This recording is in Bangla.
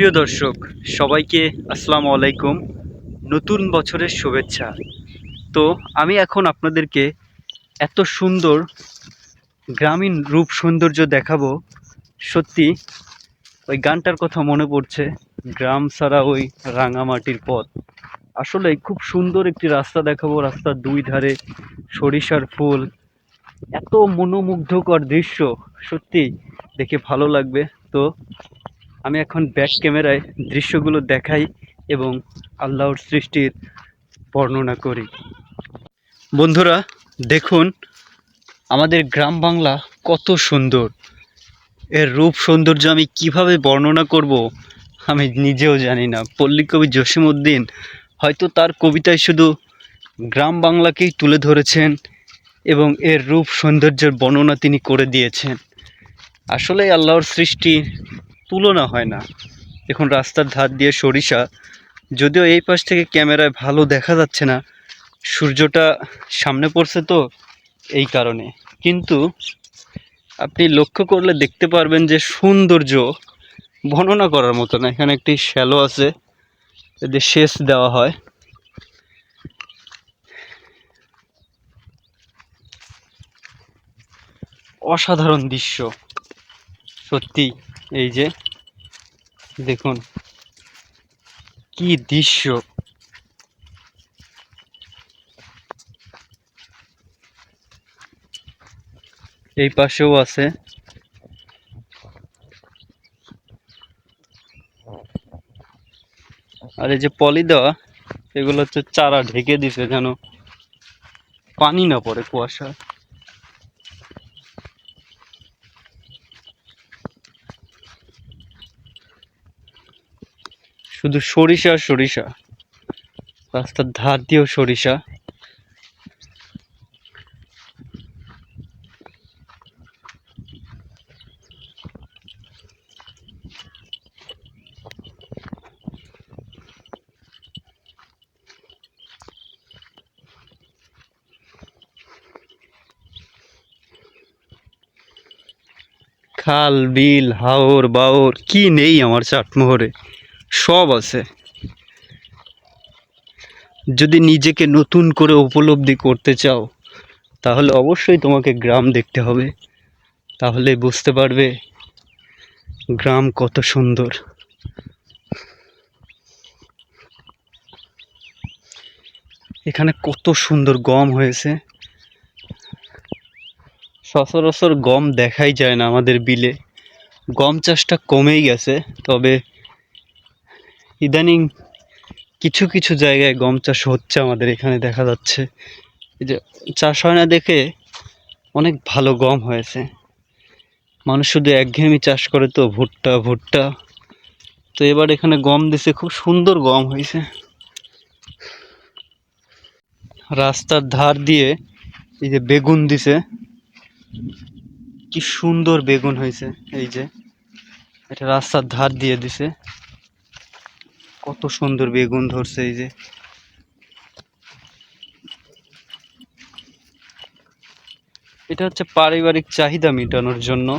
প্রিয় দর্শক, সবাইকে আসসালামু আলাইকুম। নতুন বছরের শুভেচ্ছা। তো আমি এখন আপনাদেরকে এত সুন্দর গ্রামীণ রূপ সৌন্দর্য দেখাবো। সত্যি ওই গানটার কথা মনে পড়ছে, গ্রাম ছাড়া ওই রাঙামাটির পথ। আসলে খুব সুন্দর একটি রাস্তা দেখাবো, রাস্তার দুই ধারে সরিষার ফুল, এত মনোমুগ্ধকর দৃশ্য। সত্যি দেখে ভালো লাগবে। তো আমি এখন ব্যাক ক্যামেরায় দৃশ্যগুলো দেখাই এবং আল্লাহর সৃষ্টির বর্ণনা করি। বন্ধুরা, দেখুন আমাদের গ্রাম বাংলা কত সুন্দর। এর রূপ সৌন্দর্য আমি কিভাবে বর্ণনা করব আমি নিজেও জানি না। পল্লী কবি জসিমউদ্দিন হয়তো তার কবিতায় শুধু গ্রাম বাংলাকেই তুলে ধরেছেন এবং এর রূপ সৌন্দর্যের বর্ণনা তিনি করে দিয়েছেন। আসলে আল্লাহর সৃষ্টির তুলনা হয় না। এখন রাস্তার ধার দিয়ে সরিষা, যদিও এই পাশ থেকে ক্যামেরায় ভালো দেখা যাচ্ছে না, সূর্যটা সামনে পড়ছে তো এই কারণে। কিন্তু আপনি লক্ষ্য করলে দেখতে পারবেন যে সৌন্দর্য বর্ণনা করার মতো না। এখানে একটি শ্যালো আছে, এদের সেচ দেওয়া হয়। অসাধারণ দৃশ্য সত্যি। এই যে দেখুন কি দৃশ্য। এই পাশেও আছে। আর এই যে পলি দেওয়া, এগুলো হচ্ছে চারা ঢেকে দিছে যেন পানি না পড়ে কুয়াশা। শুধু সরিষা সরিষা, রাস্তার ধার দিয়েও সরিষা। খাল বিল হাওর বাওর কি নেই আমার চাটমোহরে, সব আছে। যদি নিজেকে নতুন করে উপলব্ধি করতে চাও তাহলে অবশ্যই তোমাকে গ্রাম দেখতে হবে। তাহলে বুঝতে পারবে গ্রাম কত সুন্দর। এখানে কত সুন্দর গম হয়েছে। সচরাচর গম দেখাই যায় না আমাদের বিলে। গম চাষটা কমেই গেছে, তবে ইদানিং কিছু কিছু জায়গায় গম চাষ হচ্ছে আমাদের এখানে দেখা যাচ্ছে। এই যে চাষ হয় না দেখে অনেক ভালো গম হয়েছে। মানুষ শুধু একঘেয়েমি চাষ করে তো, ভুট্টা ভুট্টা। তো এবার এখানে গম দিছে, খুব সুন্দর গম হয়েছে। রাস্তার ধার দিয়ে এই যে বেগুন দিছে, কি সুন্দর বেগুন হয়েছে। এই যে এটা রাস্তার ধার দিয়ে দিছে, কত সুন্দর বেগুন ধরছে। এই যে এটা হচ্ছে পারিবারিক চাহিদা মেটানোর জন্য